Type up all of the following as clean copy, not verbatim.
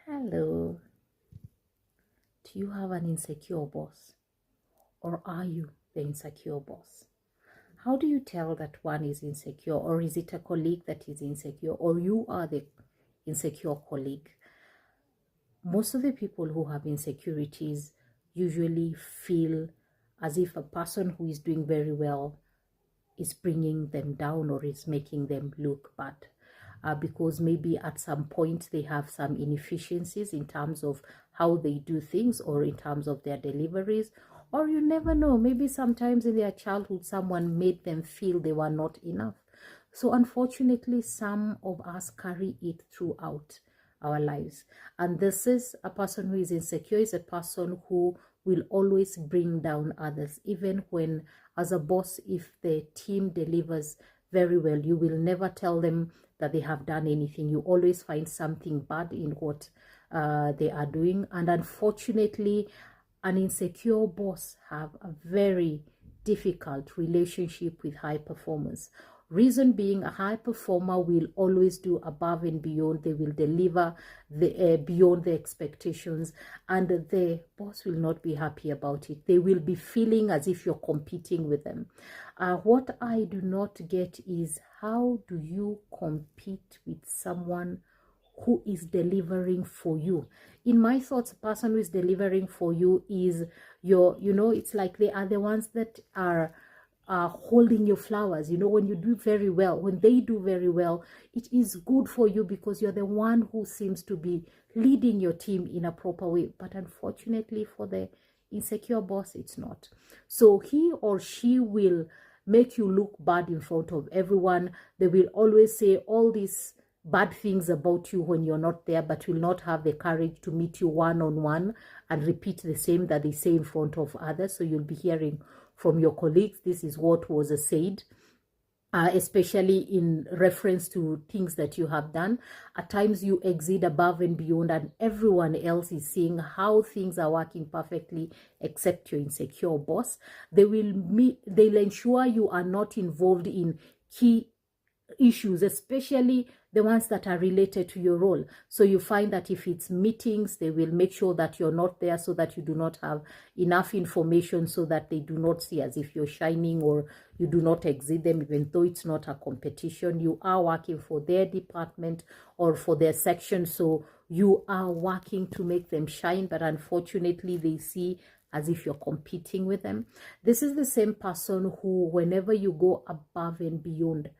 Hello. Do you have an insecure boss? Or are you the insecure boss? How do you tell that one is insecure? Or is it a colleague that is insecure? Or you are the insecure colleague? Most of the people who have insecurities usually feel as if a person who is doing very well is bringing them down or is making them look bad. Because maybe at some point they have some inefficiencies in terms of how they do things or in terms of their deliveries, or you never know, maybe sometimes in their childhood someone made them feel they were not enough. So unfortunately, some of us carry it throughout our lives, and this is a person who is insecure is a person who will always bring down others. Even when, as a boss, if the team delivers very well, you will never tell them that they have done anything. You always find something bad in what they are doing. And unfortunately, an insecure boss have a very difficult relationship with high performers. Reason being, a high performer will always do above and beyond. They will deliver beyond the expectations, and the boss will not be happy about it. They will be feeling as if you're competing with them. What I do not get is, how do you compete with someone who is delivering for you? In my thoughts, a person who is delivering for you is it's like they are the ones that are holding your flowers. When you do very well, when they do very well, it is good for you because you're the one who seems to be leading your team in a proper way. But unfortunately for the insecure boss, it's not. So he or she will make you look bad in front of everyone. They will always say all these bad things about you when you're not there, but will not have the courage to meet you one-on-one and repeat the same that they say in front of others. So you'll be hearing from your colleagues, this is what was said, especially in reference to things that you have done. At times you exceed above and beyond, and everyone else is seeing how things are working perfectly except your insecure boss. They'll ensure you are not involved in key issues, especially the ones that are related to your role. So you find that if it's meetings, they will make sure that you're not there so that you do not have enough information, so that they do not see as if you're shining or you do not exceed them, even though it's not a competition. You are working for their department or for their section, so you are working to make them shine, but unfortunately they see as if you're competing with them. This is the same person who, whenever you go above and beyond,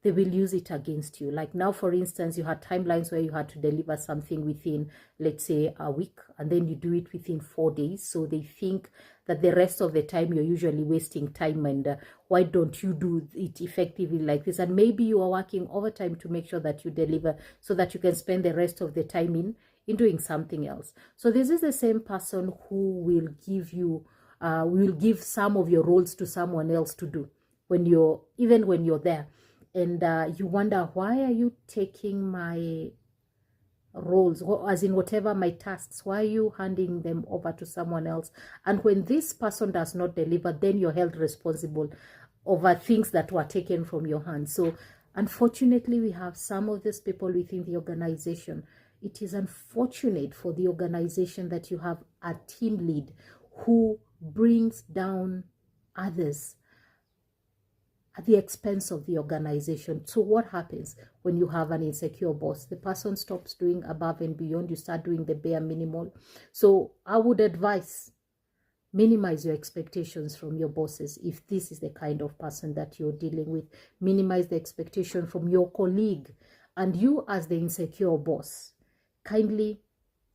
they will use it against you. Like now, for instance, you had timelines where you had to deliver something within, let's say, a week, and then you do it within 4 days. So they think that the rest of the time you're usually wasting time, and why don't you do it effectively like this? And maybe you are working overtime to make sure that you deliver so that you can spend the rest of the time in doing something else. So this is the same person who will give some of your roles to someone else to do when you're there. And you wonder, why are you taking my roles, as in whatever my tasks, why are you handing them over to someone else? And when this person does not deliver, then you're held responsible over things that were taken from your hands. So unfortunately, we have some of these people within the organization. It is unfortunate for the organization that you have a team lead who brings down others at the expense of the organization. So what happens when you have an insecure boss? The person stops doing above and beyond. You start doing the bare minimum. So I would advise, minimize your expectations from your bosses. If this is the kind of person that you're dealing with, minimize the expectation from your colleague. And you, as the insecure boss, kindly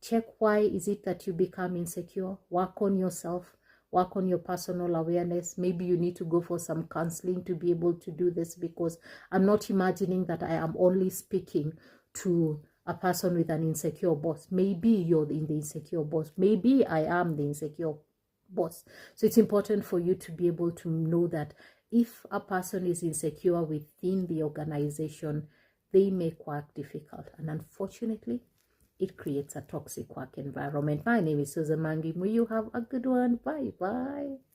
check, why is it that you become insecure? Work on yourself. Work on your personal awareness. Maybe you need to go for some counseling to be able to do this, because I'm not imagining that I am only speaking to a person with an insecure boss. Maybe you're the insecure boss. Maybe I am the insecure boss. So it's important for you to be able to know that if a person is insecure within the organization, they make work difficult. And unfortunately, it creates a toxic work environment. My name is Susan Mangimu. You have a good one. Bye-bye.